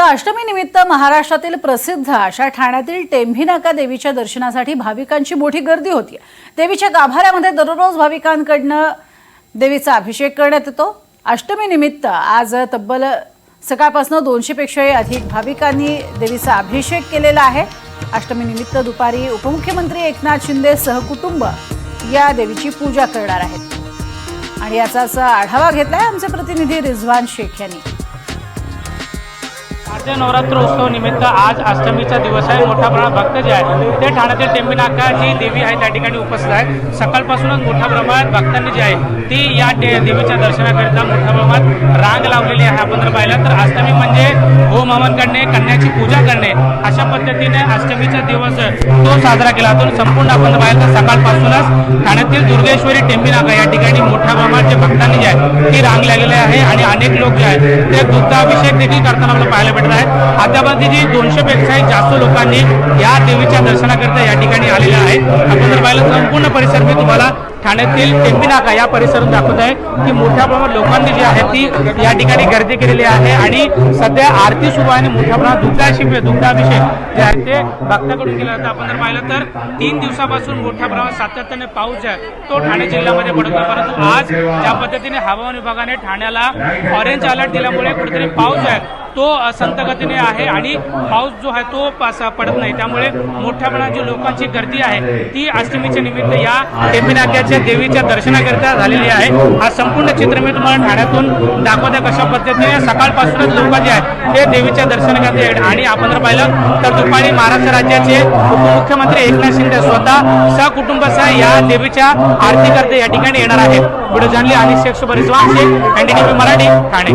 अष्टमी निमित्त महाराष्ट्रातील प्रसिद्ध अशा ठाण्यातील टेंभीनाका देवीच्या दर्शनासाठी भाविकांची मोठी गर्दी होती। देवीच्या गाभाऱ्यामध्ये दररोज भाविकांकडून देवीचा अभिषेक करण्यात येतो। अष्टमी निमित्त आज तब्बल सकाळपासून 200 पेक्षाही अधिक भाविकांनी देवीचा अभिषेक केलेला आहे। अष्टमी निमित्त दुपारी उपमुख्यमंत्री एकनाथ शिंदे सहकुटुंब या देवीची पूजा करणार आहेत आणि याचाच आढावा घेतलाय आमचे प्रतिनिधी रिजवान शेख यांनी। शारदीय नवरात्रोत्सव निमित्त आज अष्टमीचा दिवस आहे। मोठ्या प्रमाणात भक्त जे आहेत ते ठाण्यातील टेंभीनाका जी देवी आहे त्या ठिकाणी उपस्थित आहे। सकाळपासूनच मोठ्या प्रमाणात भक्तांनी जे आहे ती या देवीच्या दर्शनाकरिता मोठ्या प्रमाणात रांग लावलेली आहे। आपण जर पाहिलं तर अष्टमी म्हणजे होम हवन करणे, कन्याची पूजा करणे, अशा पद्धतीने अष्टमीचा दिवस तो साजरा केला जातो। संपूर्ण आपण जर पाहिलं तर सकाळपासूनच ठाण्यातील दुर्गेश्वरी टेंभीनाका या ठिकाणी मोठ्या प्रमाणात जे भक्तांनी जे आहे ती रांग लागलेली आहे आणि अनेक लोक जे आहेत ते दुग्धाभिषेक देखील करताना आपल्याला पाहायला भेटत आहे। अद्यापर्यंत 200 पेक्षाही जास्त लोकांनी या देवीच्या दर्शनाकरिता या ठिकाणी आलेले आहेत। आपण जर पाहिलं संपूर्ण परिसर मी तुम्हाला ठाण्यातील टेंभीनाका या परिसरात दाखवत आहे की मोठ्या प्रमाणात लोकांनी जी आहे ती या ठिकाणी गर्दी केलेली आहे आणि सध्या आरती सुरू आहे आणि मोठ्या प्रमाणात दुग्धाभिषेक जे आहे ते भक्तांकडून केला जातो। आपण जर पाहिलं तर 3 दिवसापासून मोठ्या प्रमाणात सातत्याने पाऊस जे आहे तो ठाणे जिल्ह्यामध्ये पडत आहे, परंतु आज ज्या पद्धतीने हवामान विभागाने ठाण्याला ऑरेंज अलर्ट दिल्यामुळे कुठेतरी पाऊस आहे तो संत गतीने आहे आणि पाऊस जो आहे तो पडत नाही। त्यामुळे मोठ्या प्रमाणात लोकांची गर्दी आहे ती अष्टमीच्या निमित्त या टेंभीनाक्याच्या देवीच्या दर्शनाकरिता झालेली आहे। हा संपूर्ण चित्र मी तुम्हाला ठाण्यातून दाखवते कशा पद्धतीने सकाळपासूनच लोक जे आहेत ते देवीच्या दर्शनाकरिता आहेत। आणि आपण जर पाहिलं तर दुपारी महाराष्ट्र राज्याचे उपमुख्यमंत्री एकनाथ शिंदे स्वतः सहकुटुंबासह या देवीच्या आरती करते या ठिकाणी येणार आहेत। व्हिडिओ जर्नलिस्ट अनिश शेख, रिजवान शेख, NDTV मराठी, ठाणे।